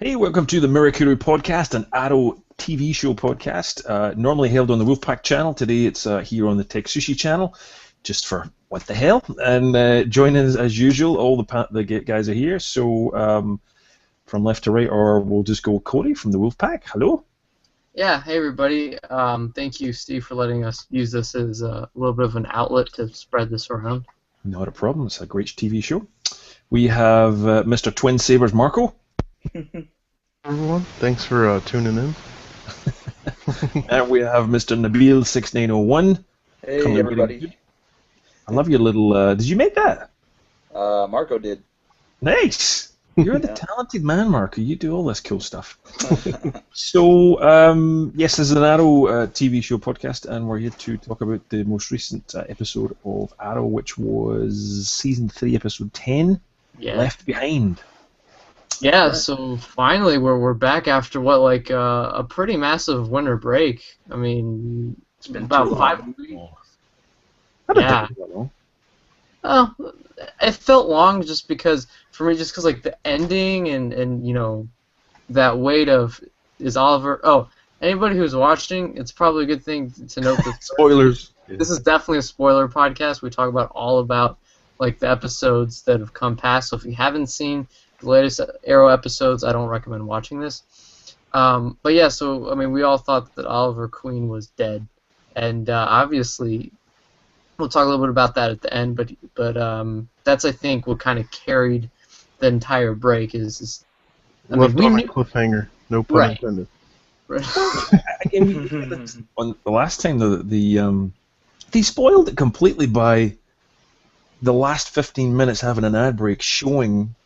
Hey, welcome to the Mirakuru Podcast, an Arrow TV show podcast, normally held on the Wolfpack channel. Today it's here on the TekSushi channel, just for what the hell. And joining us as usual, all the guys are here. So from left to right, or we'll just go Cody from the Wolfpack. Hello. Yeah, hey everybody. Thank you, Steve, for letting us use this as a little bit of an outlet to spread this around. Not a problem. It's a great TV show. We have Mr. Twin Sabers Marco. Everyone, thanks for tuning in. And we have Mr. Nabil 6901. Hey everybody. I love your little. Did you make that? Marco did. Nice. You're the talented man, Marco. You do all this cool stuff. So, yes, this is an Arrow TV show podcast, and we're here to talk about the most recent episode of Arrow, which was season 3, episode 10, Left Behind. Yeah, so finally we're back after what, like a pretty massive winter break. I mean, it's been about 5 weeks. Yeah. Oh, it felt long just because like the ending and you know that weight of is Oliver. Oh, anybody who's watching, it's probably a good thing to note that Spoilers. This is definitely a spoiler podcast. We talk about all about like the episodes that have come past. So if you haven't seen the latest Arrow episodes, I don't recommend watching this. But yeah, so I mean, we all thought that Oliver Queen was dead, and obviously, we'll talk a little bit about that at the end. But that's I think what kind of carried the entire break is I mean, Left on a cliffhanger. No pun intended. Right. On the last time, they spoiled it completely by the last 15 minutes having an ad break showing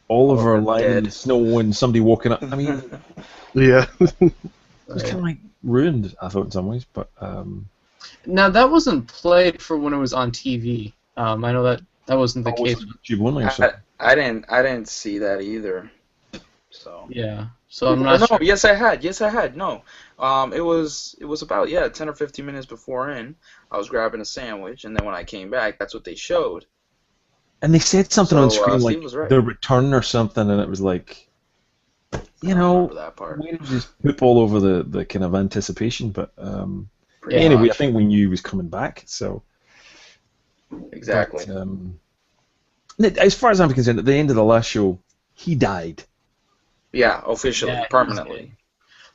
Oliver lying in the snow and somebody walking up. I mean, yeah, it was kind of like ruined, I thought, in some ways. But now that wasn't played for when it was on TV. I know that wasn't the case. YouTube only or something. I didn't see that either. So yeah, so I'm not sure. Yes, I had. No, it was about 10 or 15 minutes before I was grabbing a sandwich, and then when I came back, that's what they showed. And they said something on screen like right. the return or something, and it was like, you know, that part. We just poop all over the kind of anticipation. But anyway, I think we knew he was coming back. So exactly. But, as far as I'm concerned, at the end of the last show, he died. Yeah, officially, permanently.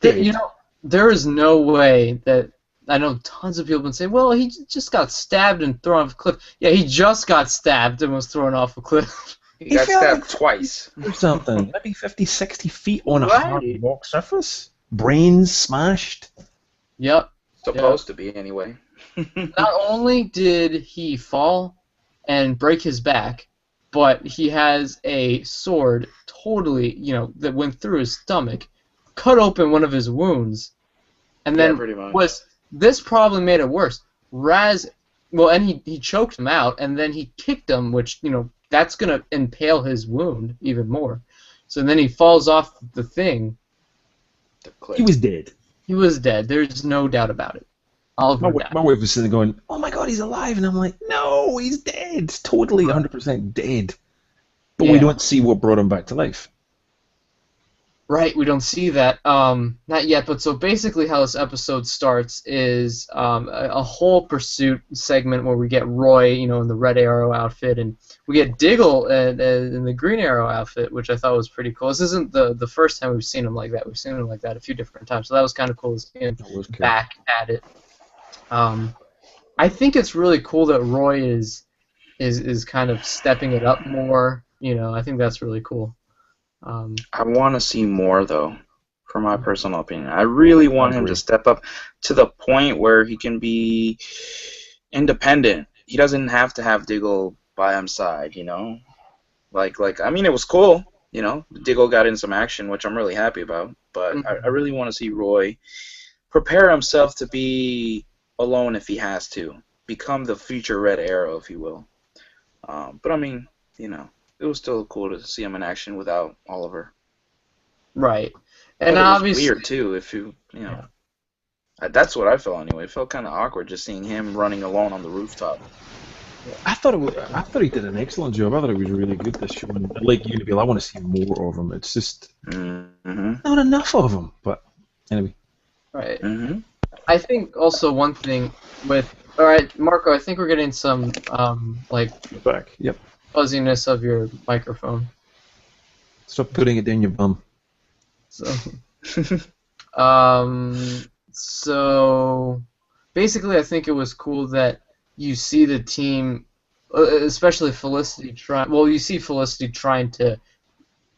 You know, there is no way that. I know tons of people have been saying, well, he just got stabbed and thrown off a cliff. Yeah, he just got stabbed and was thrown off a cliff. He got stabbed twice. Or something. Maybe 50, 60 feet on a hard rock surface. Brains smashed. Yep. Supposed to be, anyway. Not only did he fall and break his back, but he has a sword totally, you know, that went through his stomach, cut open one of his wounds, and then pretty much. This probably made it worse. And he choked him out, and then he kicked him, which, you know, that's going to impale his wound even more. So then he falls off the thing. He was dead. He was dead. There's no doubt about it. My wife was sitting there going, oh my god, he's alive. And I'm like, no, he's dead. Totally 100% dead. But we don't see what brought him back to life. Right, we don't see that. Not yet, but so basically how this episode starts is a whole pursuit segment where we get Roy, you know, in the Red Arrow outfit, and we get Diggle in the Green Arrow outfit, which I thought was pretty cool. This isn't the first time we've seen him like that. We've seen him like that a few different times, so that was kind of cool to see him back at it. I think it's really cool that Roy is kind of stepping it up more. You know, I think that's really cool. I want to see more, though, for my personal opinion. I really want him to step up to the point where he can be independent. He doesn't have to have Diggle by his side, you know? Like I mean, it was cool, you know? Diggle got in some action, which I'm really happy about. But I really want to see Roy prepare himself to be alone if he has to. Become the future Red Arrow, if you will. But, I mean, you know. It was still cool to see him in action without Oliver. Right, and obviously weird too. If you know, that's what I felt anyway. It felt kind of awkward just seeing him running alone on the rooftop. I thought he did an excellent job. I thought he was really good this show. And like you, Nabil, I want to see more of him. It's just not enough of him. But anyway. Right. I think also one thing with... All right, Marco, I think we're getting some, Back. Yep. fuzziness of your microphone. Stop putting it down your bum. So basically, I think it was cool that you see the team, especially Felicity, you see Felicity trying to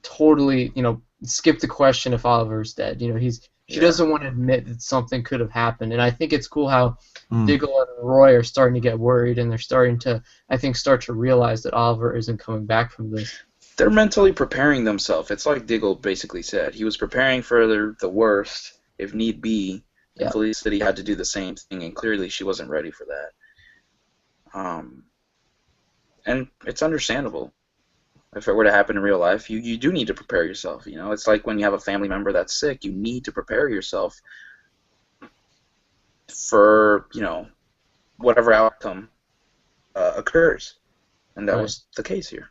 totally, skip the question if Oliver's dead. She doesn't want to admit that something could have happened, and I think it's cool how Diggle and Roy are starting to get worried, and they're starting to, I think, start to realize that Oliver isn't coming back from this. They're mentally preparing themselves. It's like Diggle basically said. He was preparing for the worst, if need be, and Felicity had to do the same thing, and clearly she wasn't ready for that. And it's understandable. If it were to happen in real life, you do need to prepare yourself. It's like when you have a family member that's sick, you need to prepare yourself for, whatever outcome occurs. And that was the case here.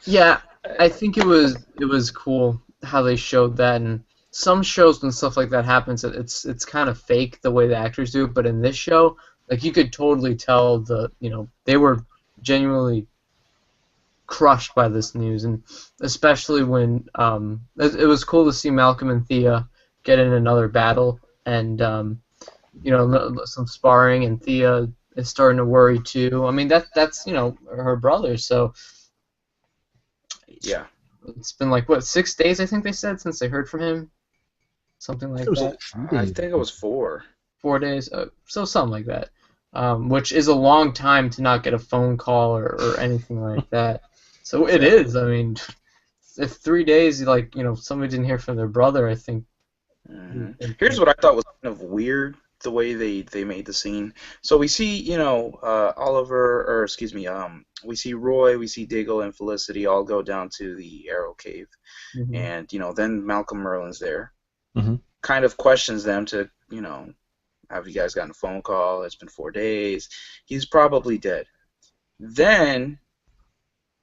Yeah, I think it was cool how they showed that, and some shows when stuff like that happens, it's kind of fake the way the actors do it, but in this show, like, you could totally tell they were genuinely crushed by this news, and especially when it was cool to see Malcolm and Thea get in another battle, and some sparring, and Thea is starting to worry too. I mean, that's her brother, so yeah. It's been 6 days, I think they said, since they heard from him, something like that. I think it was 4. 4 days, so something like that, which is a long time to not get a phone call or anything like that. So it is. I mean, if 3 days, somebody didn't hear from their brother, I think. Here's what I thought was kind of weird, the way they made the scene. So we see, we see Roy, we see Diggle and Felicity all go down to the Arrow Cave, and then Malcolm Merlin's there, kind of questions them to, have you guys gotten a phone call? It's been 4 days. He's probably dead. Then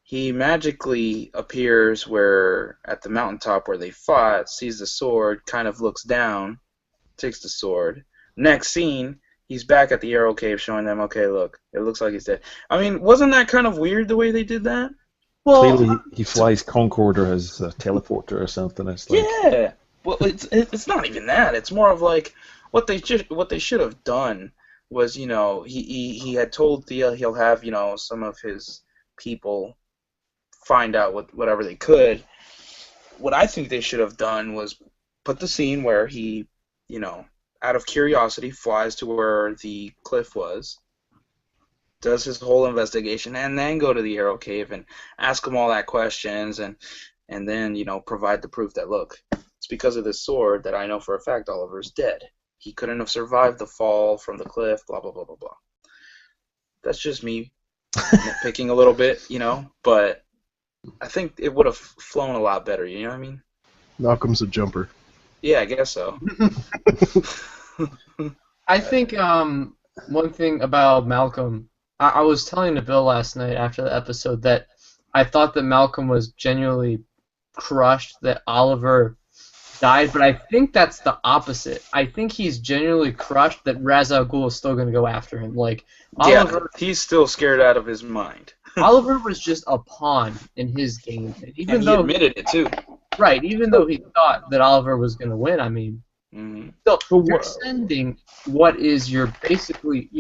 he magically appears at the mountaintop where they fought, sees the sword, kind of looks down, takes the sword. Next scene, he's back at the Arrow Cave showing them, okay, look, it looks like he's dead. I mean, wasn't that kind of weird the way they did that? Well, clearly he flies Concorde or has a teleporter or something. It's like... Yeah. Well, it's not even that. It's more of like what they should have done was, he had told Thea he'll have, some of his people find out whatever they could. What I think they should have done was put the scene where he, out of curiosity, flies to where the cliff was, does his whole investigation, and then go to the Arrow Cave and ask him all that questions, and then, provide the proof that, look, it's because of this sword that I know for a fact Oliver's dead. He couldn't have survived the fall from the cliff, blah, blah, blah, blah, blah. That's just me nitpicking a little bit, but I think it would have flown a lot better, you know what I mean? Malcolm's a jumper. Yeah, I guess so. I think one thing about Malcolm, I was telling Nabil last night after the episode that I thought that Malcolm was genuinely crushed that Oliver died, but I think that's the opposite. I think he's genuinely crushed that Ra's al Ghul is still going to go after him. Oliver, he's still scared out of his mind. Oliver was just a pawn in his game, and he admitted it too. Right, even though he thought that Oliver was going to win, I mean, so you're sending what is your basically,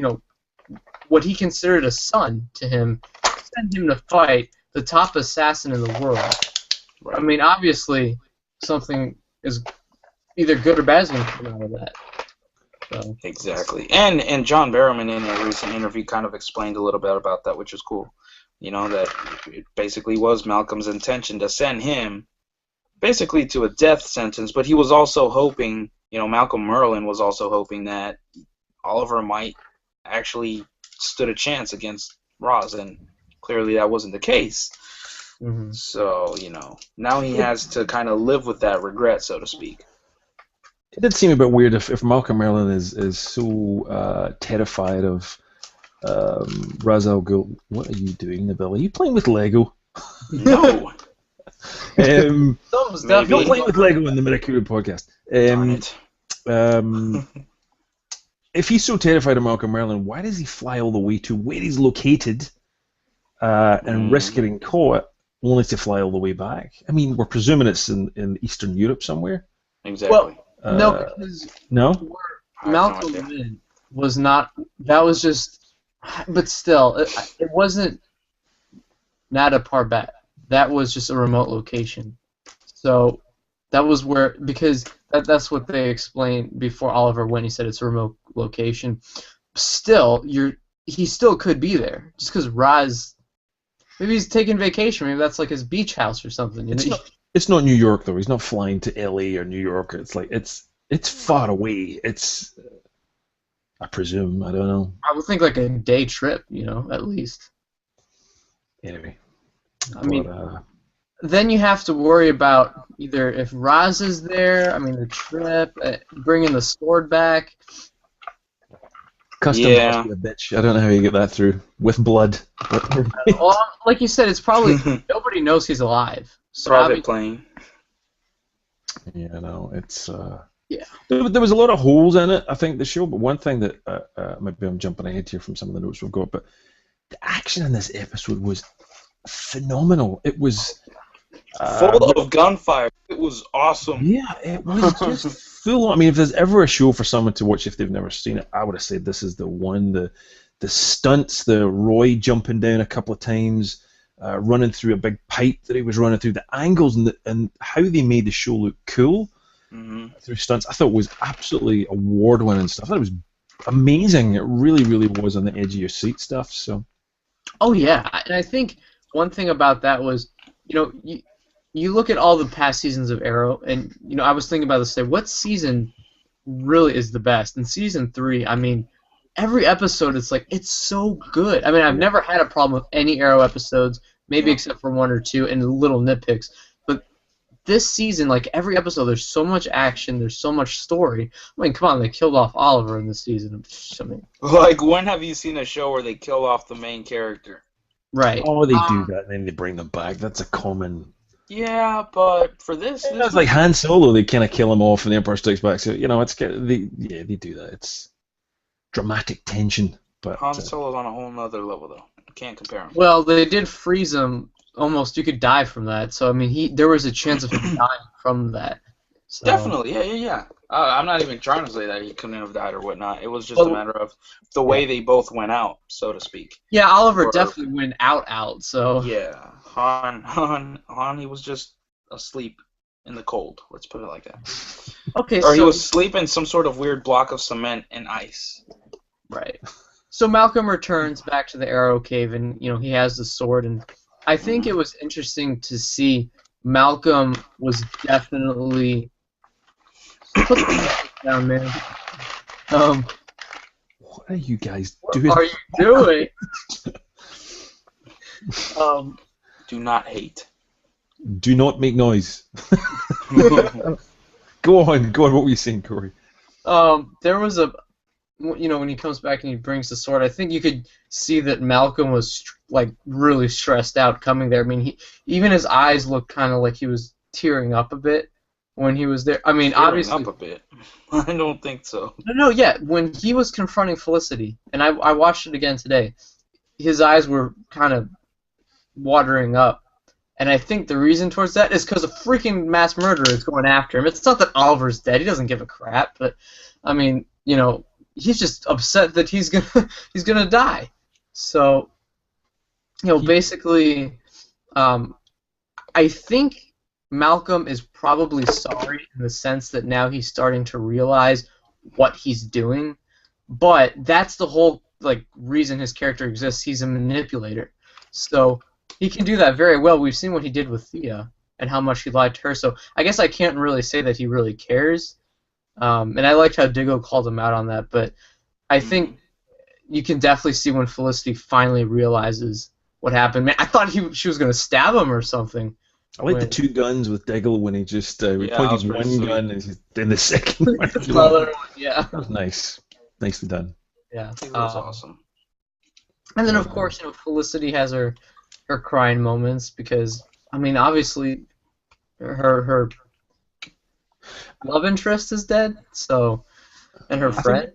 what he considered a son to him, send him to fight the top assassin in the world. Right. I mean, obviously, something is either good or bad is going to come out of that. So. Exactly. And John Barrowman in a recent interview kind of explained a little bit about that, which is cool. That it basically was Malcolm's intention to send him basically to a death sentence, but he was also hoping, Malcolm Merlin was also hoping that Oliver might actually stood a chance against Roz, and clearly that wasn't the case. So, now he has to kind of live with that regret, so to speak. It did seem a bit weird if Malcolm Merlin is so terrified of Ra's al Ghul, what are you doing, Nabil? Are you playing with Lego? No. Someone's Maybe. Not definitely playing with Lego in the Mirakuru podcast. Darn it. If he's so terrified of Malcolm Merlin, why does he fly all the way to where he's located and risk getting caught, only to fly all the way back? I mean, we're presuming it's in Eastern Europe somewhere. Exactly. no, because No? Malcolm Merlin was not. That was just. But still, it wasn't Nada Parbat. That was just a remote location. So that was where, because that's what they explained before Oliver went. He said it's a remote location. Still, he still could be there. Just because Raz, maybe he's taking vacation. Maybe that's like his beach house or something. You know? It's not New York though. He's not flying to LA or New York. It's like it's far away. It's, I presume. I don't know. I would think like a day trip, at least. Anyway, I mean, then you have to worry about either if Raz is there. I mean, the trip, bringing the sword back. Custom must be a bitch. I don't know how you get that through with blood. Well, like you said, it's probably nobody knows he's alive. So Private plane. Yeah, no, it's. Yeah. There was a lot of holes in it, I think, the show. But one thing that maybe I'm jumping ahead here from some of the notes we've got, but the action in this episode was phenomenal. It was full of gunfire. It was awesome. Yeah, it was just full on. I mean, if there's ever a show for someone to watch if they've never seen it, I would have said this is the one. The stunts, the Roy jumping down a couple of times, running through a big pipe that he was running through, the angles and how they made the show look cool through stunts, I thought was absolutely award-winning stuff. I thought it was amazing. It really, really was on the edge of your seat stuff. So. Oh yeah, and I think one thing about that was, you look at all the past seasons of Arrow, and I was thinking about this today. What season really is the best? In season 3, I mean, every episode it's so good. I mean, I've never had a problem with any Arrow episodes, maybe except for 1 or 2 and little nitpicks. But this season, every episode, there's so much action, there's so much story. I mean, come on, they killed off Oliver in this season. I mean, when have you seen a show where they kill off the main character? Right. Oh, they do that, and then they bring them back. That's a common. Yeah, but for this, it's like Han Solo. They kind of kill him off in The Empire Strikes Back. So they do that. It's dramatic tension. But Han Solo's on a whole nother level, though. Can't compare him. Well, they did freeze him. Almost, you could die from that. So I mean, there was a chance of him dying from that. So. Definitely, yeah. I'm not even trying to say that he couldn't have died or whatnot. It was just a matter of the way they both went out, so to speak. Yeah, Oliver definitely went out. So. Yeah, Han, he was just asleep in the cold. Let's put it like that. Okay. Or he was asleep in some sort of weird block of cement and ice. Right. So Malcolm returns back to the Arrow Cave, and he has the sword, and I think it was interesting to see Malcolm was definitely. Put the music down, man. What are you guys doing? What are you doing? Do not hate. Do not make noise. Go on. What were you saying, Corey? There was when he comes back and he brings the sword, I think you could see that Malcolm was really stressed out coming there. I mean, even his eyes looked kind of like he was tearing up a bit when he was there. I mean, obviously up a bit. I don't think so. No, yeah. When he was confronting Felicity, and I watched it again today, his eyes were kind of watering up. And I think the reason towards that is because a freaking mass murderer is going after him. It's not that Oliver's dead; he doesn't give a crap. But I mean, he's just upset that he's gonna die. So, basically, I think Malcolm is probably sorry in the sense that now he's starting to realize what he's doing. But that's the whole reason his character exists. He's a manipulator, so. He can do that very well. We've seen what he did with Thea and how much he lied to her. So I guess I can't really say that he really cares. And I liked how Diggle called him out on that. But I think you can definitely see when Felicity finally realizes what happened. Man, I thought she was going to stab him or something. I like the 2 guns with Diggle when he just pointed one gun and then the second one. Yeah. That was nice. Nicely done. Yeah. It was awesome. And then, of course, Felicity has her crying moments because, I mean, obviously, her love interest is dead, so, and her friend.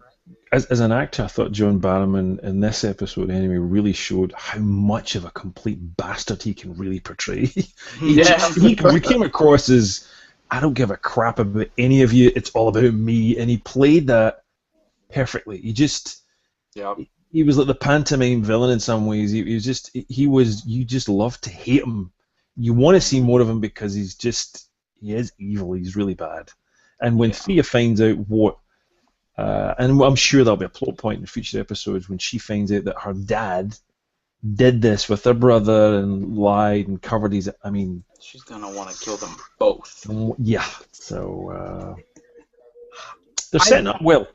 As an actor, I thought John Barrowman in this episode anyway really showed how much of a complete bastard he can really portray. He came across as, I don't give a crap about any of you, it's all about me, and he played that perfectly. He was like the pantomime villain in some ways. You just love to hate him. You want to see more of him because he is evil, he's really bad. And when Thea finds out what, and I'm sure there'll be a plot point in future episodes when she finds out that her dad did this with her brother and lied and covered his, I mean... She's going to want to kill them both. Yeah, so... they're setting up well.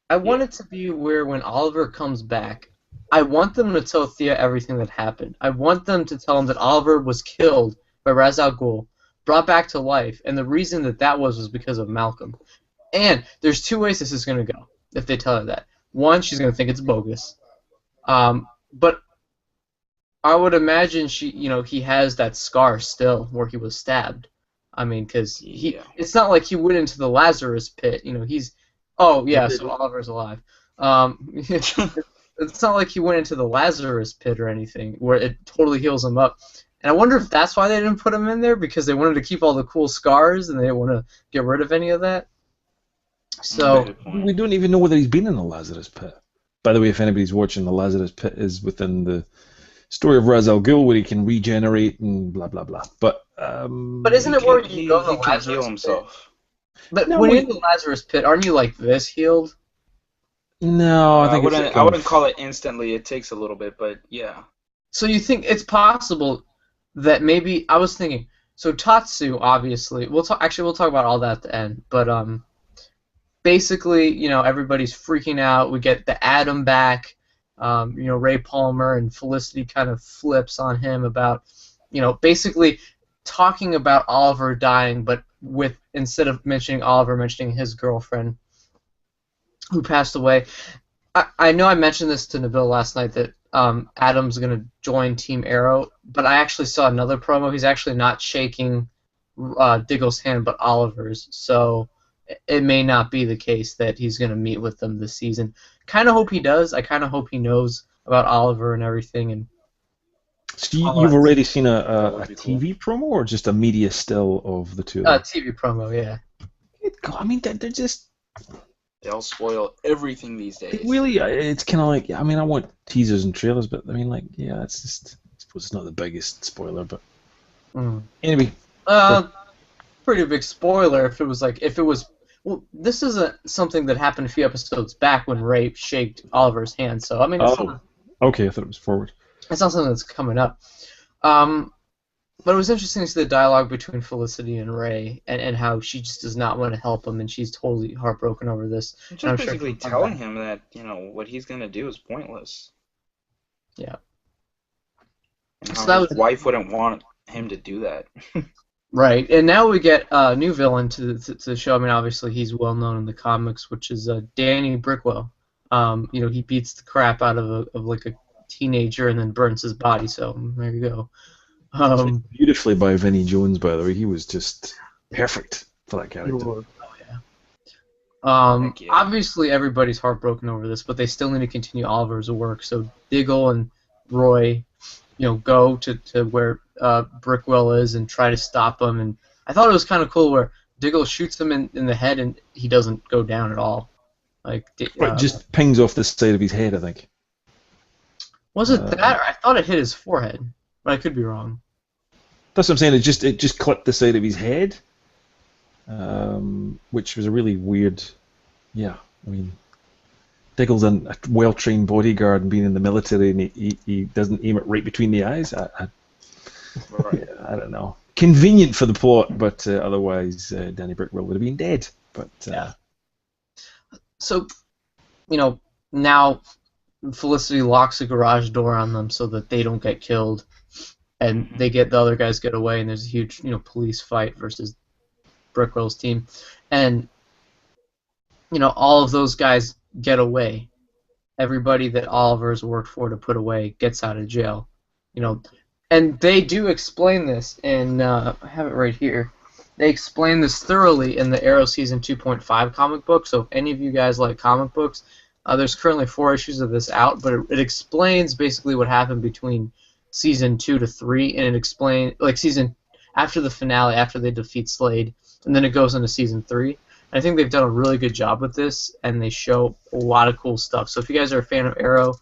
I want it to be where when Oliver comes back, I want them to tell Thea everything that happened. I want them to tell him that Oliver was killed by Ra's al Ghul, brought back to life, and the reason that was because of Malcolm. And there's two ways this is going to go if they tell her that. One, she's going to think it's bogus. But I would imagine he has that scar still where he was stabbed. I mean, because it's not like he went into the Lazarus pit. So Oliver's alive. It's not like he went into the Lazarus pit or anything where it totally heals him up. And I wonder if that's why they didn't put him in there, because they wanted to keep all the cool scars and they didn't want to get rid of any of that. So we don't even know whether he's been in the Lazarus pit. By the way, if anybody's watching, the Lazarus pit is within the story of Ra's al Ghul, where he can regenerate and blah blah blah. But isn't it where you go in the Lazarus himself? But when you're in the Lazarus pit, aren't you like this healed? No, I think I wouldn't call it instantly. It takes a little bit, but yeah. So you think it's possible that maybe I was thinking? So Tatsu, obviously, we'll talk about all that at the end. But basically, everybody's freaking out. We get the Atom back. Ray Palmer and Felicity kind of flips on him about, basically talking about Oliver dying, but instead of mentioning Oliver, mentioning his girlfriend who passed away. I know I mentioned this to Nabil last night that Adam's going to join Team Arrow, but I actually saw another promo. He's actually not shaking Diggle's hand, but Oliver's. So it may not be the case that he's going to meet with them this season. Kind of hope he does. I kind of hope he knows about Oliver and everything. And so you've already seen a TV promo or just a media still of the two of them? TV promo, yeah. I mean, they're just... They'll spoil everything these days. Really, it's kind of like, I mean, I want teasers and trailers, but I mean, like, yeah, it's just, I suppose it's not the biggest spoiler, but anyway. Pretty big spoiler if it was, well, this isn't something that happened a few episodes back when Ray shaked Oliver's hand, so I mean, okay, I thought it was forward. It's not something that's coming up. But it was interesting to see the dialogue between Felicity and Ray, and how she just does not want to help him, and she's totally heartbroken over this. Just basically telling him that, what he's going to do is pointless. Yeah. And how his wife wouldn't want him to do that. Right, and now we get a new villain to the show. I mean, obviously he's well known in the comics, which is Danny Brickwell. He beats the crap out of like a teenager and then burns his body, so there you go. Beautifully by Vinnie Jones, by the way. He was just perfect for that character. Oh yeah. Obviously, everybody's heartbroken over this, but they still need to continue Oliver's work. So Diggle and Roy, go to where Brickwell is and try to stop him. And I thought it was kind of cool where Diggle shoots him in the head and he doesn't go down at all. Just pings off the side of his head, I think. Was it that? Or I thought it hit his forehead, but I could be wrong. That's what I'm saying. It just clipped the side of his head, which was a really weird. Yeah, I mean, Diggle's a well-trained bodyguard and being in the military, and he doesn't aim it right between the eyes. I don't know. Convenient for the plot, but otherwise, Danny Brickwell would have been dead. But yeah. So, now Felicity locks the garage door on them so that they don't get killed. And the other guys get away, and there's a huge, police fight versus Brickwell's team, and all of those guys get away, everybody that Oliver's worked for to put away gets out of jail. And they do explain this in I have it right here. They explain this thoroughly in the Arrow Season 2.5 comic book. So if any of you guys like comic books, there's currently 4 issues of this out, but it explains basically what happened between Season 2 to 3, and it explains season after the finale, after they defeat Slade, and then it goes into Season 3. And I think they've done a really good job with this, and they show a lot of cool stuff. So if you guys are a fan of Arrow,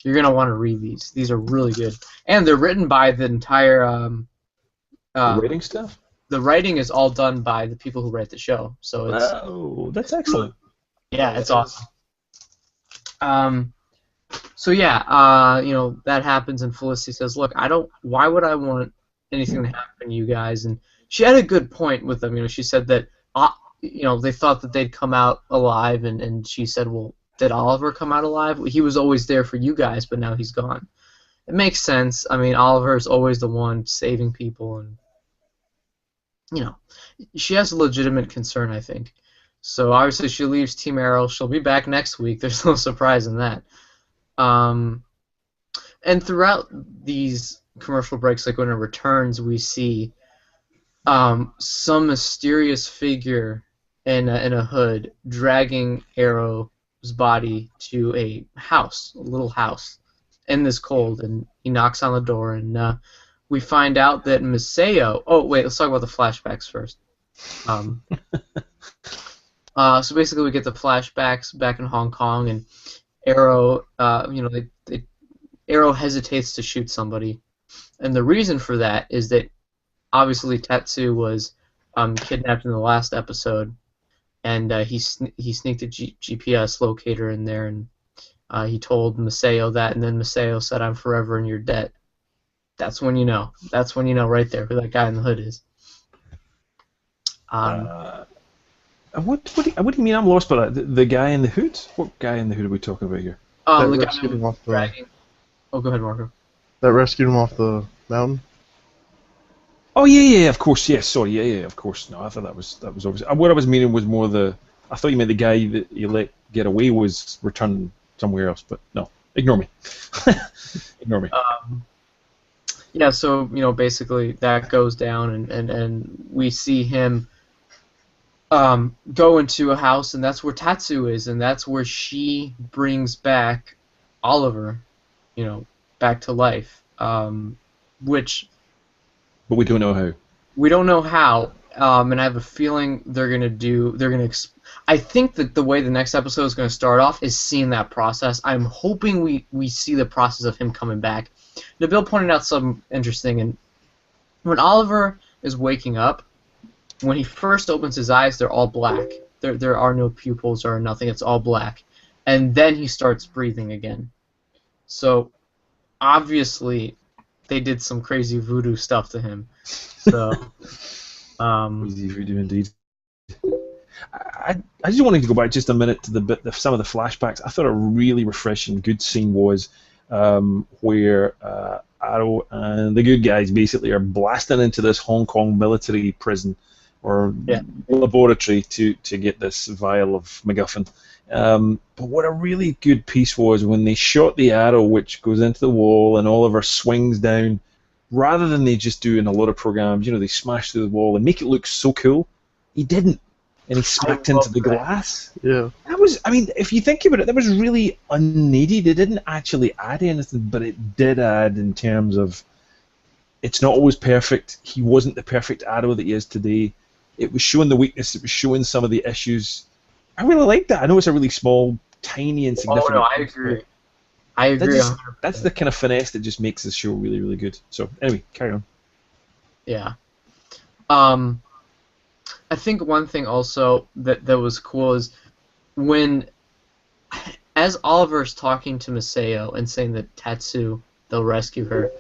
you're going to want to read these. These are really good. And they're written by the entire... the writing stuff? The writing is all done by the people who write the show. So it's... Oh, that's excellent. Yeah, it's awesome. So yeah, that happens, and Felicity says, "Look, why would I want anything to happen to you guys?" And she had a good point with them. She said that, they thought that they'd come out alive, and she said, "Well, did Oliver come out alive? He was always there for you guys, but now he's gone." It makes sense. I mean, Oliver is always the one saving people, and she has a legitimate concern, I think. So obviously she leaves Team Arrow. She'll be back next week. There's no surprise in that. And throughout these commercial breaks, like when it returns, we see some mysterious figure in a hood dragging Arrow's body to a house, a little house, in this cold. And he knocks on the door, and we find out that Maseo... Oh, wait, let's talk about the flashbacks first. So basically, we get the flashbacks back in Hong Kong, and Arrow, Arrow hesitates to shoot somebody, and the reason for that is that obviously Tetsu was kidnapped in the last episode, and he sneaked a GPS locator in there, and he told Maseo that, and then Maseo said, "I'm forever in your debt." That's when you know. That's when you know right there who that guy in the hood is. What do you mean? I'm lost by that. The guy in the hood? What guy in the hood are we talking about here? The guy who was dragging. Oh, go ahead, Marco. That rescued him off the mountain? Oh, yeah, of course, yes, sorry, yeah, of course. No, I thought that was obvious. What I was meaning was more I thought you meant the guy that you let get away was returned somewhere else, but no, ignore me. Ignore me. Yeah, so, basically that goes down, and we see him go into a house, and that's where Tatsu is, and that's where she brings back Oliver, back to life. Which... But we don't know how. We don't know how, and I have a feeling I think that the way the next episode is going to start off is seeing that process. I'm hoping we see the process of him coming back. Nabil pointed out something interesting, and when Oliver is waking up, when he first opens his eyes, they're all black. There are no pupils or nothing. It's all black. And then he starts breathing again. So, obviously, they did some crazy voodoo stuff to him. So, crazy voodoo indeed. I just wanted to go back just a minute to some of the flashbacks. I thought a really refreshing, good scene was where Arrow and the good guys basically are blasting into this Hong Kong military prison or laboratory to get this vial of MacGuffin. But what a really good piece was when they shot the arrow which goes into the wall and Oliver swings down, rather than they just do in a lot of programs, they smash through the wall and make it look so cool. He didn't. And he smacked into the glass. Yeah. That was, if you think about it, that was really unneeded. It didn't actually add anything, but it did add in terms of it's not always perfect. He wasn't the perfect Arrow that he is today. It was showing the weakness. It was showing some of the issues. I really like that. I know it's a really small, tiny, insignificant. Oh, no, I agree. I agree. That's the kind of finesse that just makes this show really, really good. So, anyway, carry on. Yeah. I think one thing also that was cool is as Oliver's talking to Maseo and saying that Tatsu, they'll rescue her,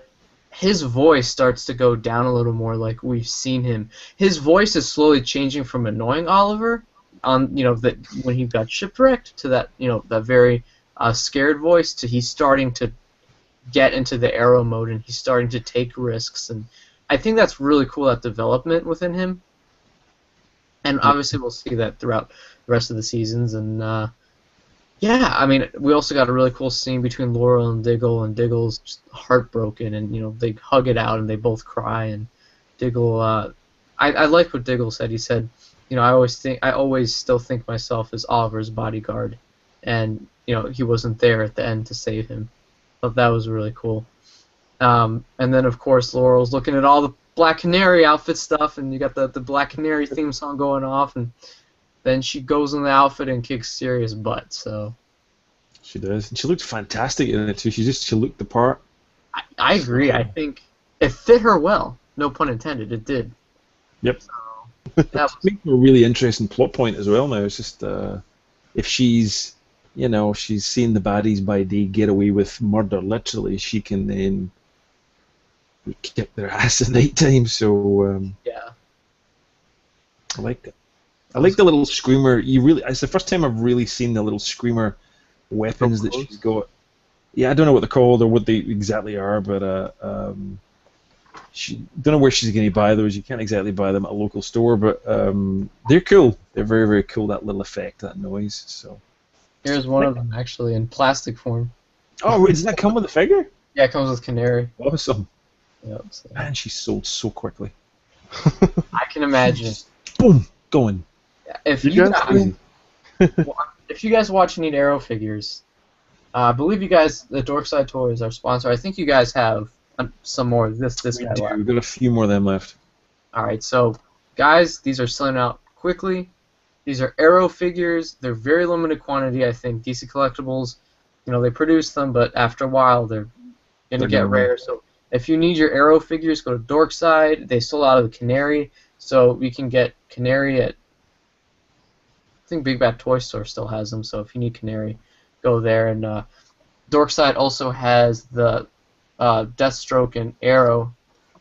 his voice starts to go down a little more, like we've seen him. His voice is slowly changing from annoying Oliver, that when he got shipwrecked, to that that very scared voice, to he's starting to get into the Arrow mode and he's starting to take risks, and I think that's really cool, that development within him. And obviously we'll see that throughout the rest of the seasons, and Yeah, I mean, we also got a really cool scene between Laurel and Diggle's just heartbroken, and they hug it out and they both cry, and Diggle, I liked what Diggle said. He said, I always still think myself as Oliver's bodyguard, and he wasn't there at the end to save him. Thought that was really cool. And then of course Laurel's looking at all the Black Canary outfit stuff, and you got the Black Canary theme song going off, and then she goes in the outfit and kicks serious butt. So she does, and she looked fantastic in it too. She looked the part. I agree. I think it fit her well. No pun intended. It did. Yep. So, that was makes a really interesting plot point as well. Now it's just if she's she's seen the baddies by day get away with murder literally, she can then kick their ass at night time. So yeah. I liked it. I like the little screamer. It's the first time I've really seen the little screamer weapons that she's got. Yeah, I don't know what they're called or what they exactly are, but she don't know where she's going to buy those. You can't exactly buy them at a local store, but they're cool. They're very, very cool. That little effect, that noise. So here's one of them actually in plastic form. Oh, does that come with the figure? Yeah, it comes with Canary. Awesome. Yep, so. Man, she sold so quickly. I can imagine. Boom, going. If you guys watch Need Arrow figures, I believe you guys, the Dorkside Toys, our sponsor. I think you guys have some more of this guy left. We've got a few more of them left. All right, so guys, these are selling out quickly. These are Arrow figures. They're very limited quantity. I think DC Collectibles, they produce them, but after a while they're gonna get rare. So if you need your Arrow figures, go to Dorkside. They sold out of the Canary, so you can get Canary at, I think Big Bad Toy Store still has them, so if you need Canary, go there. And Dorkside also has the Deathstroke and Arrow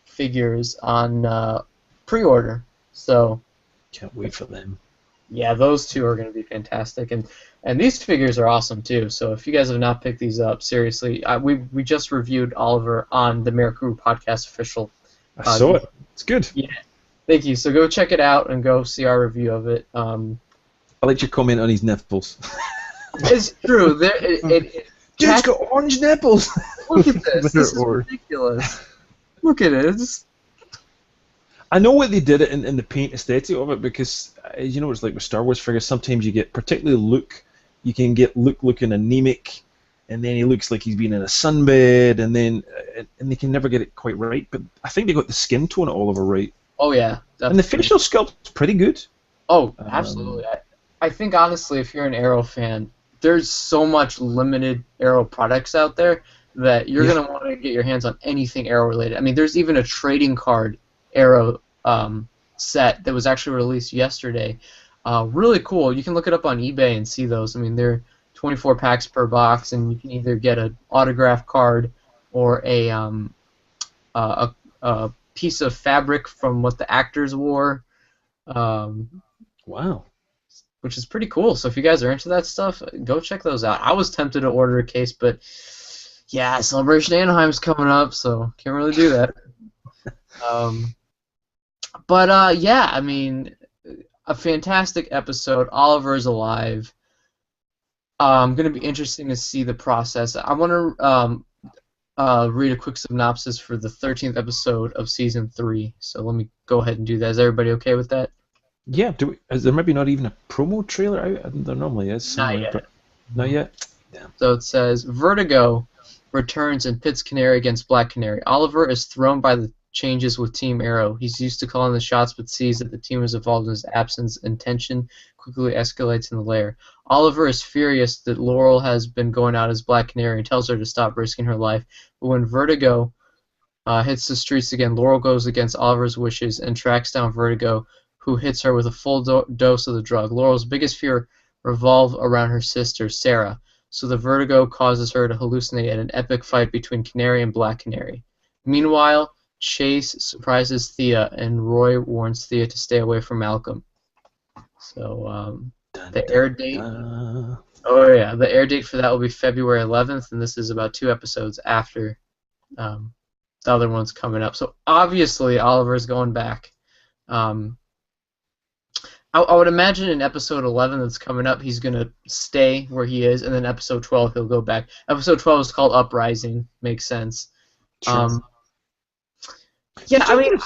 figures on pre-order. So can't wait for them. Yeah, those two are going to be fantastic, and these figures are awesome too. So if you guys have not picked these up, seriously, we just reviewed Oliver on the Mirakuru Podcast official. I saw it. It's good. Yeah, thank you. So go check it out and go see our review of it. I like your comment on his nipples. It's true. Dude's got orange nipples. Look at this. This is ridiculous. Look at it. I know what they did in the paint aesthetic of it, because it's like with Star Wars figures. Sometimes you get, particularly Luke, you can get Luke looking anemic, and then he looks like he's been in a sunbed, and they can never get it quite right. But I think they got the skin tone all over right. Oh yeah. And the facial sculpt's pretty good. Oh, absolutely. I think honestly, if you're an Arrow fan, there's so much limited Arrow products out there that you're gonna want to get your hands on anything Arrow related. I mean, there's even a trading card Arrow set that was actually released yesterday. Really cool. You can look it up on eBay and see those. I mean, they're 24 packs per box, and you can either get an autograph card or a piece of fabric from what the actors wore. Wow. Which is pretty cool. So if you guys are into that stuff, go check those out. I was tempted to order a case, but yeah, Celebration Anaheim's coming up, so can't really do that. Yeah, I mean, a fantastic episode. Oliver is alive. Going to be interesting to see the process. I want to read a quick synopsis for the 13th episode of Season 3. So let me go ahead and do that. Is everybody okay with that? Yeah. Is there maybe not even a promo trailer out? There normally is. Not yet. But not yet? Damn. So it says, Vertigo returns and pits Canary against Black Canary. Oliver is thrown by the changes with Team Arrow. He's used to calling the shots, but sees that the team has evolved in his absence, and tension quickly escalates in the lair. Oliver is furious that Laurel has been going out as Black Canary and tells her to stop risking her life. But when Vertigo hits the streets again, Laurel goes against Oliver's wishes and tracks down Vertigo, who hits her with a full dose of the drug. Laurel's biggest fear revolves around her sister, Sarah, so the Vertigo causes her to hallucinate at an epic fight between Canary and Black Canary. Meanwhile, Chase surprises Thea, and Roy warns Thea to stay away from Malcolm. So, the air date... Oh, yeah, the air date for that will be February 11th, and this is about 2 episodes after the other one's coming up. So, obviously, Oliver's going back. I would imagine in episode 11 that's coming up, he's going to stay where he is, and then episode 12 he'll go back. Episode 12 is called Uprising. Makes sense. Sure. Yeah, I mean...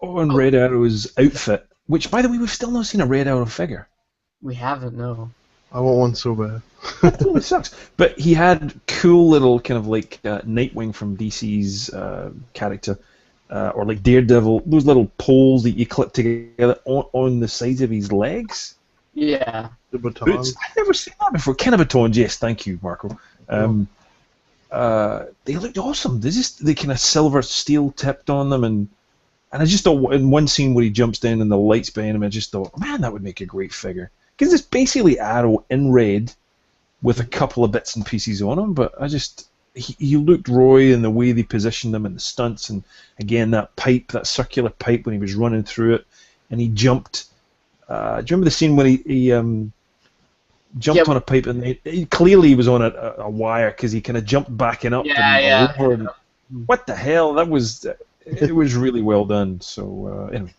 On Red Arrow's outfit, which, by the way, we've still not seen a Red Arrow figure. We haven't, no. I want one so bad. That totally sucks. But he had cool little kind of like Nightwing from DC's character, or like Daredevil, those little poles that you clip together on the sides of his legs. Yeah. The batons. I've never seen that before. Kind of batons, yes, thank you, Marco. They looked awesome. They kind of silver steel tipped on them, and I just thought in one scene where he jumps down and the lights behind him, I just thought, man, that would make a great figure. Because it's basically Arrow in red with a couple of bits and pieces on him, but he looked Roy and the way they positioned him and the stunts, and again that circular pipe when he was running through it, and he jumped. Do you remember the scene when he jumped on a pipe and clearly he was on a wire because he kind of jumped backing up and over. And, what the hell? It was really well done. So anyway,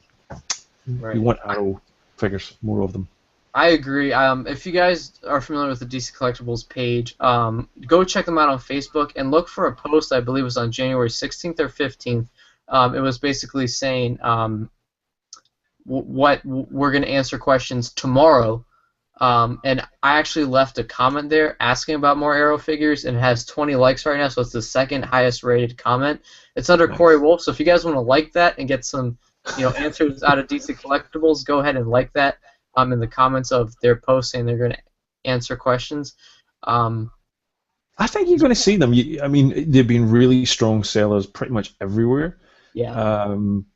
we want Arrow figures, more of them. I agree. If you guys are familiar with the DC Collectibles page, go check them out on Facebook and look for a post. I believe it was on January 16th or 15th. It was basically saying what we're going to answer questions tomorrow. And I actually left a comment there asking about more Arrow figures, and it has 20 likes right now, so it's the second highest rated comment. It's under Corey Wolf, so if you guys want to like that and get some answers out of DC Collectibles, go ahead and like that. In the comments of their post saying they're going to answer questions. I think you're going to see them. I mean, they've been really strong sellers pretty much everywhere. Yeah. I mean,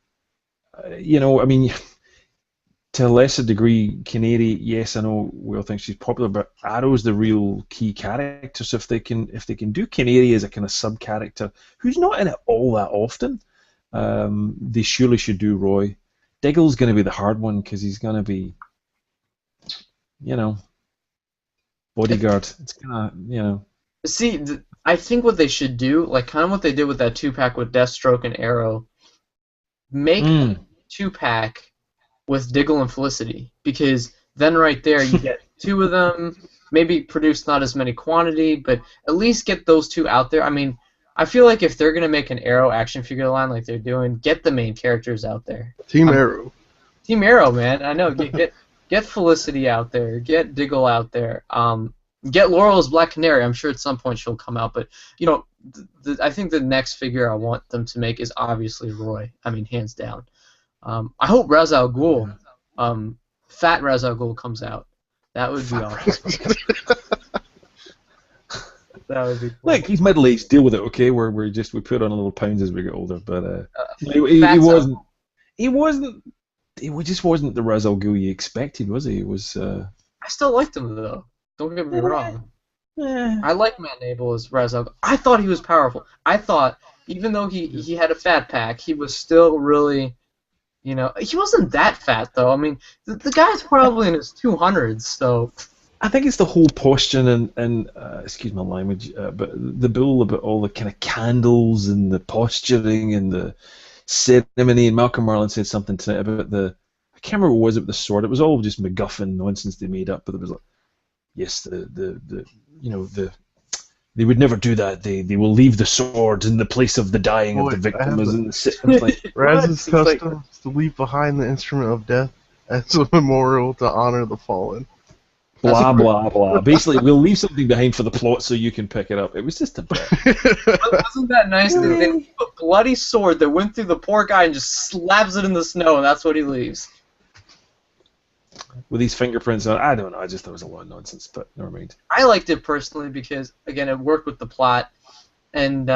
to a lesser degree, Canary, yes, I know we all think she's popular, but Arrow's the real key character. So if they can do Canary as a kind of sub character who's not in it all that often, they surely should do Roy. Diggle's going to be the hard one because he's going to be, bodyguard. It's gonna, See, I think what they should do, like kind of what they did with that 2-pack with Deathstroke and Arrow, make a 2-pack with Diggle and Felicity, because then right there you get two of them, maybe produce not as many quantity, but at least get those two out there. I mean, I feel like if they're going to make an Arrow action figure line like they're doing, get the main characters out there. Team Arrow. Team Arrow, man. I know. Get Felicity out there. Get Diggle out there. Get Laurel as Black Canary. I'm sure at some point she'll come out. But, I think the next figure I want them to make is obviously Roy. I mean, hands down. I hope Ra's al Ghul, Fat Ra's al Ghul comes out. That would be awesome. That would be cool. Like, he's middle-aged. Deal with it, okay? We put on a little pounds as we get older. But he just wasn't the Ra's al Ghul you expected, was he? It was. I still liked him though. Don't get me wrong. I like Matt Nable as Ra's al Ghul. I thought he was powerful. I thought even though he had a fat pack, he was still really, he wasn't that fat though. I mean, the guy's probably in his 200s, so. I think it's the whole posture and excuse my language, but the bull about all the kind of candles and the posturing and the ceremony, and Malcolm Marlin said something tonight about I can't remember what it was about the sword. It was all just MacGuffin nonsense they made up, but it was like, yes, they would never do that. They will leave the sword in the place of the dying of the victim. Raz's custom is to leave behind the instrument of death as a memorial to honor the fallen. Blah, blah, blah. Basically, we'll leave something behind for the plot so you can pick it up. It was just a bit. Wasn't that nice? They leave a bloody sword that went through the poor guy and just slabs it in the snow, and that's what he leaves. With these fingerprints on, I don't know. I just thought it was a lot of nonsense, but never mind. I liked it personally because, again, it worked with the plot, and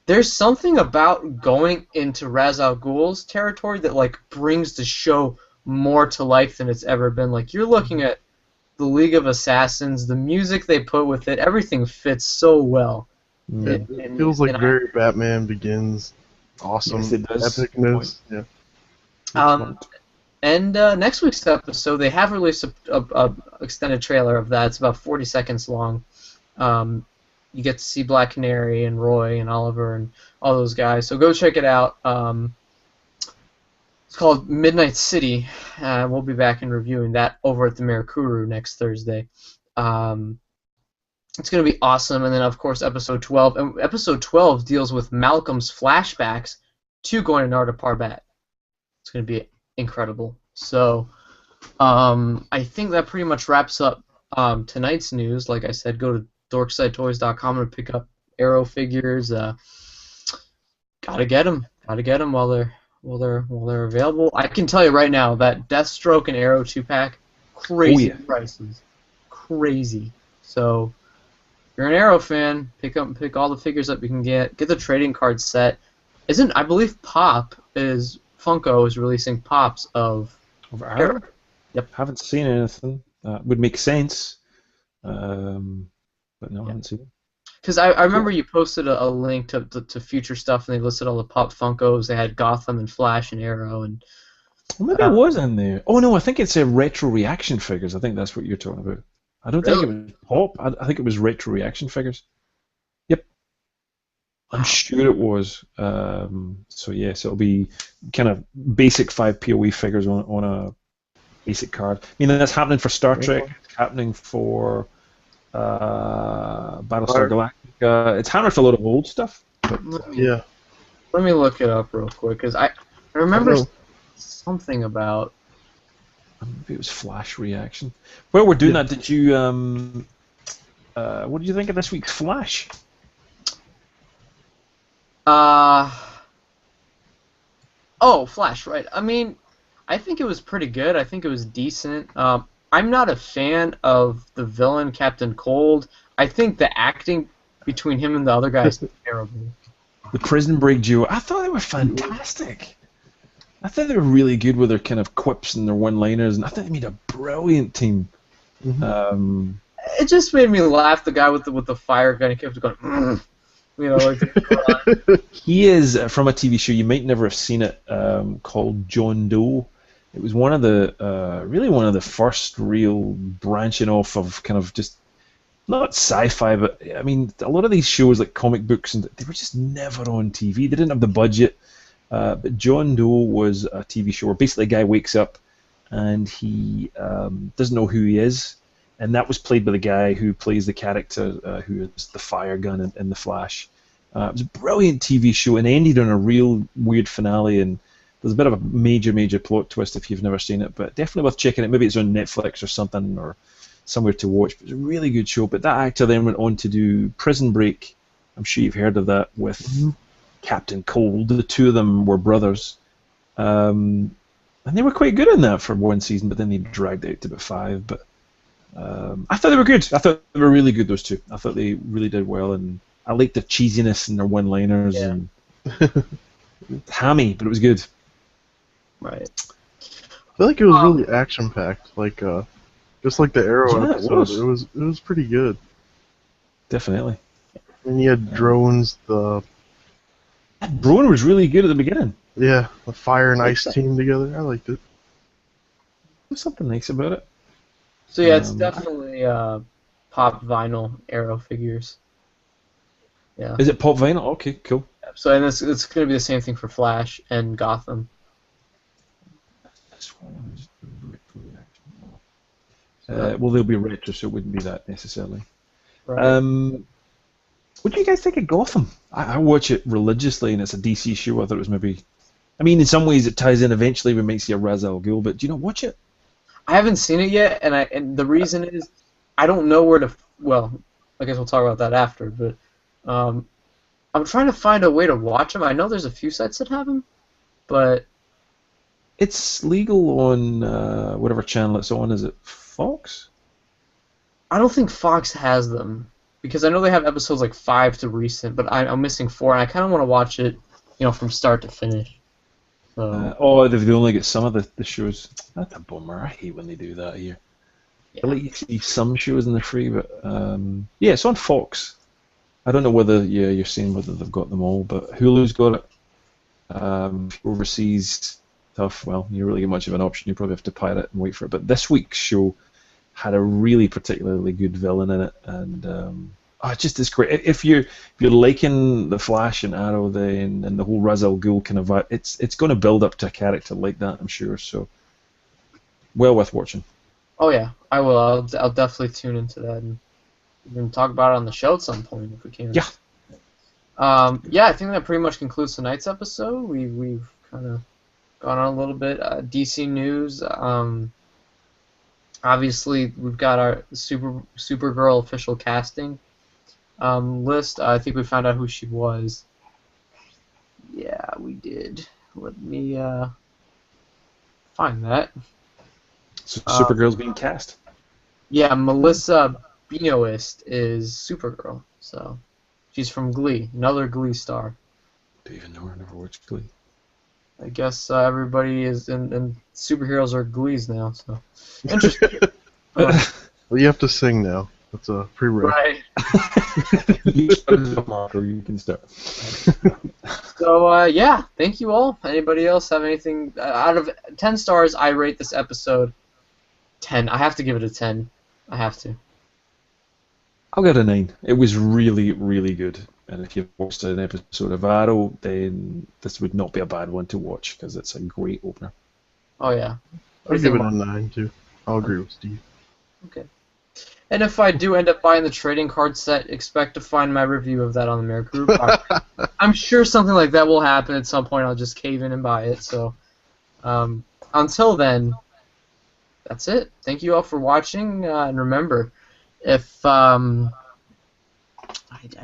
there's something about going into Ra's al Ghul's territory that brings the show more to life than it's ever been. Like, you're looking at the League of Assassins, the music they put with it, everything fits so well. It feels like very Batman Begins. Awesome. Yes, it does. Epicness. Yeah. And next week's episode, they have released a extended trailer of that. It's about 40 seconds long. You get to see Black Canary and Roy and Oliver and all those guys. So go check it out. It's called Midnight City. We'll be back and reviewing that over at the Mirakuru next Thursday. It's going to be awesome. And then, of course, episode 12. And episode 12 deals with Malcolm's flashbacks to going to Narda Parbat. It's going to be incredible. So, I think that pretty much wraps up tonight's news. Like I said, go to dorksidetoys.com and pick up Arrow figures. Gotta get them. Gotta get them while they're available. I can tell you right now that Deathstroke and Arrow 2-pack, crazy prices, crazy. So if you're an Arrow fan, pick all the figures up you can get. Get the trading card set. I believe Funko is releasing pops of Arrow? Yep. Haven't seen anything. Would make sense. But no, I haven't seen it. Because I remember you posted a link to future stuff, and they listed all the Pop Funkos. They had Gotham and Flash and Arrow. And well, maybe it was in there. Oh, no, I think it's retro reaction figures. I think that's what you're talking about. I don't think it was Pop. I think it was retro reaction figures. Yep. I'm sure it was. So, yes, it'll be kind of basic 5 POE figures on a basic card. I mean, that's happening for Star Trek. It's happening for... Battlestar Galactica. It's hammered for a lot of old stuff. But, yeah. Let me look it up real quick, because I remember something about... Maybe it was Flash reaction. While we're doing that, did you... what did you think of this week's Flash? Flash, right. I mean, I think it was pretty good. I think it was decent. I'm not a fan of the villain, Captain Cold. I think the acting between him and the other guy is terrible. The Prison Break duo, I thought they were fantastic. I thought they were really good with their kind of quips and their one-liners, and I thought they made a brilliant team. Mm-hmm. It just made me laugh. The guy with the fire gun, he kept going, He is from a TV show. You might never have seen it, called John Doe. It was one of the first real branching off of kind of just not sci-fi, but I mean a lot of these shows like comic books and they were just never on TV. They didn't have the budget. But John Doe was a TV show where basically a guy wakes up and he doesn't know who he is, and that was played by the guy who plays the character who is the fire gun in The Flash. It was a brilliant TV show and ended on a real weird finale, and there's a bit of a major plot twist if you've never seen it, but definitely worth checking it. Maybe it's on Netflix or something or somewhere to watch. But it's a really good show. But that actor then went on to do Prison Break. I'm sure you've heard of that with Captain Cold. The two of them were brothers. And they were quite good in that for one season, but then they dragged it out to about 5. But I thought they were good. I thought they were really good, those two. I thought they really did well. And I liked their cheesiness and their one-liners. Yeah. And hammy, but it was good. Right. I feel like it was really action-packed, like just like the Arrow Yeah, episode. It was pretty good. Definitely. And you had drones, That drone was really good at the beginning. the fire and ice team together. I liked it. There's something nice about it. So yeah, it's definitely pop vinyl Arrow figures. Yeah. Is it pop vinyl? Okay, cool. So and it's going to be the same thing for Flash and Gotham. Well, they'll be retro, so it wouldn't be that necessarily. Right. What do you guys think of Gotham? I watch it religiously, and it's a DC show. I thought it was maybe... I mean, in some ways it ties in eventually. We might see a Ra's al Ghul, but do you not watch it? I haven't seen it yet, and the reason is I don't know where to... Well, I guess we'll talk about that after, but I'm trying to find a way to watch them. I know there's a few sites that have them, but... It's legal on whatever channel it's on. Is it Fox? I don't think Fox has them, because I know they have episodes like 5 to recent, but I'm missing 4, and I kind of want to watch it, from start to finish. So. They've only got some of the shows. That's a bummer. I hate when they do that here. Yeah. I like you see some shows and they're free, but it's on Fox. I don't know whether you're seeing whether they've got them all, but Hulu's got it. Overseas stuff, well, you don't really get much of an option. You probably have to pirate and wait for it. But this week's show had a really particularly good villain in it, and it's just this great. If you're liking the Flash and Arrow, then and the whole Ra's al Ghul kind of vibe, it's going to build up to a character like that, I'm sure. So, well worth watching. Oh yeah, I will. I'll definitely tune into that and we can talk about it on the show at some point if we can. Yeah. Yeah, I think that pretty much concludes tonight's episode. We've kind of gone on a little bit. DC news. Obviously, we've got our Supergirl official casting list. I think we found out who she was. Yeah, we did. Let me find that. So Supergirl's being cast. Yeah, Melissa Benoist is Supergirl. So she's from Glee, another Glee star. Do you even know her? Never watched Glee. I guess everybody is, and superheroes are Glees now. So interesting. Well, you have to sing now. That's a prereq. Right. You can start. So yeah, thank you all. Anybody else have anything? Out of 10 stars, I rate this episode 10. I have to give it a 10. I have to. I'll get a 9. It was really, really good. And if you've watched an episode of Arrow, then this would not be a bad one to watch because it's a great opener. Oh yeah. I'll give it a 9 too. I'll agree with Steve. Okay. And if I do end up buying the trading card set, expect to find my review of that on the Mirakuru Podcast. I'm sure something like that will happen at some point. I'll just cave in and buy it. So until then, that's it. Thank you all for watching. And remember, if I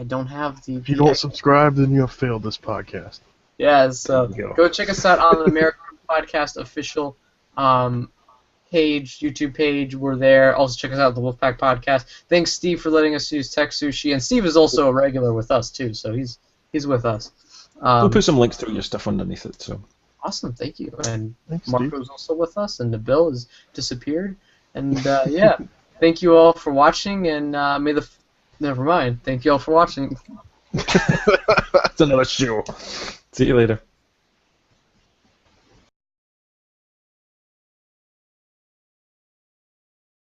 don't have the... If you don't subscribe, then you have failed this podcast. Yeah, so go check us out on the Mirakuru Podcast official page, YouTube page. We're there. Also check us out at the Wolfpack Podcast. Thanks, Steve, for letting us use TekSushi. And Steve is also a regular with us, too, so he's with us. We'll put some links to your stuff underneath it. So awesome, thank you. And Thanks, Marco's also with us, and Nabil has disappeared. And yeah, thank you all for watching, and never mind. Thank you all for watching. it's another show. See you later.